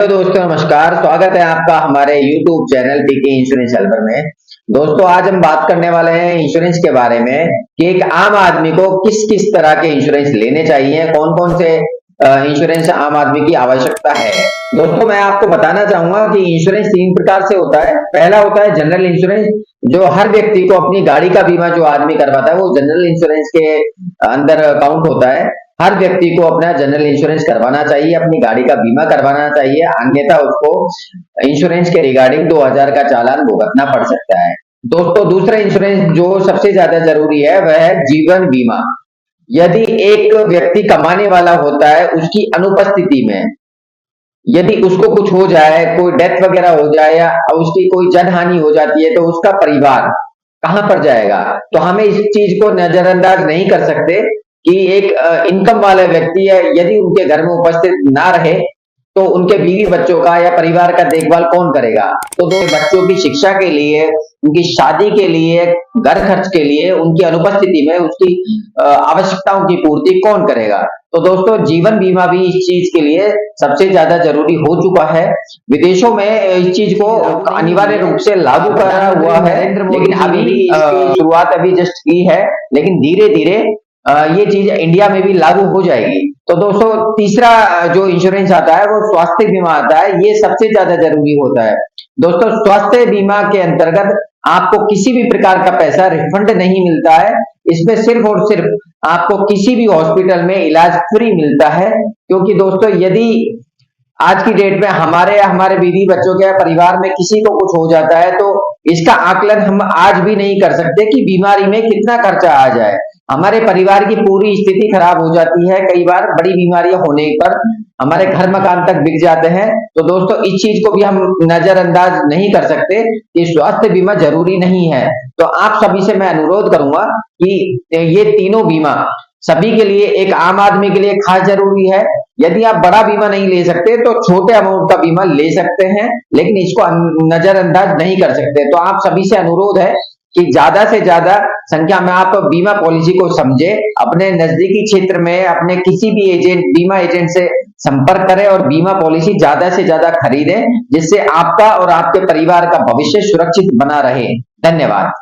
तो दोस्तों नमस्कार, स्वागत है आपका हमारे YouTube channel PK insurance helper में। दोस्तों आज हम बात करने वाले हैं इंश्योरेंस के बारे में कि एक आम आदमी को किस किस तरह के इंश्योरेंस लेने चाहिए, कौन कौन से इंश्योरेंस आम आदमी की आवश्यकता है। दोस्तों मैं आपको बताना चाहूंगा कि इंश्योरेंस 3 प्रकार से होता है। पहला होता है जनरल इंश्योरेंस, जो हर व्यक्ति को अपनी गाड़ी का बीमा जो आदमी करवाता है वो जनरल इंश्योरेंस के अंदर काउंट होता है। हर व्यक्ति को अपना जनरल इंश्योरेंस करवाना चाहिए, अपनी गाड़ी का बीमा करवाना चाहिए, अन्यथा उसको इंश्योरेंस के रिगार्डिंग 2000 का चालान भुगतना पड़ सकता है। दोस्तों दूसरा इंश्योरेंस जो सबसे ज्यादा जरूरी है वह है जीवन बीमा। यदि एक व्यक्ति कमाने वाला होता है, उसकी अनुपस्थिति में यदि उसको कुछ हो जाए, कोई डेथ वगैरह हो जाए या उसकी कोई जनहानि हो जाती है, तो उसका परिवार कहां पर जाएगा। तो हमें इस चीज को नजरअंदाज नहीं कर सकते कि एक इनकम वाला व्यक्ति है, यदि उनके घर में उपस्थित ना रहे तो उनके बीवी बच्चों का या परिवार का देखभाल कौन करेगा। तो दो बच्चों की शिक्षा के लिए, उनकी शादी के लिए, घर खर्च के लिए उनकी अनुपस्थिति में उसकी आवश्यकताओं की पूर्ति कौन करेगा। तो दोस्तों जीवन बीमा भी इस चीज के लिए सबसे ज्यादा जरूरी हो चुका है। विदेशों में इस चीज को अनिवार्य रूप से लागू करा हुआ है, लेकिन अभी शुरुआत अभी जस्ट की है, लेकिन धीरे धीरे ये चीज इंडिया में भी लागू हो जाएगी। तो दोस्तों तीसरा जो इंश्योरेंस आता है वो स्वास्थ्य बीमा आता है, ये सबसे ज्यादा जरूरी होता है। दोस्तों स्वास्थ्य बीमा के अंतर्गत आपको किसी भी प्रकार का पैसा रिफंड नहीं मिलता है। इसमें सिर्फ और सिर्फ आपको किसी भी हॉस्पिटल में इलाज फ्री मिलता है, क्योंकि दोस्तों यदि आज की डेट में हमारे या हमारे बीवी बच्चों के परिवार में किसी को कुछ हो जाता है तो इसका आकलन हम आज भी नहीं कर सकते कि बीमारी में कितना खर्चा आ जाए। हमारे परिवार की पूरी स्थिति खराब हो जाती है, कई बार बड़ी बीमारियां होने पर हमारे घर मकान तक बिक जाते हैं। तो दोस्तों इस चीज को भी हम नजरअंदाज नहीं कर सकते कि स्वास्थ्य बीमा जरूरी नहीं है। तो आप सभी से मैं अनुरोध करूंगा कि ये तीनों बीमा सभी के लिए, एक आम आदमी के लिए खास जरूरी है। यदि आप बड़ा बीमा नहीं ले सकते तो छोटे अमाउंट का बीमा ले सकते हैं, लेकिन इसको नजरअंदाज नहीं कर सकते। तो आप सभी से अनुरोध है कि ज्यादा से ज्यादा संख्या में आप बीमा पॉलिसी को समझे, अपने नजदीकी क्षेत्र में अपने किसी भी एजेंट, बीमा एजेंट से संपर्क करें और बीमा पॉलिसी ज्यादा से ज्यादा खरीदें, जिससे आपका और आपके परिवार का भविष्य सुरक्षित बना रहे। धन्यवाद।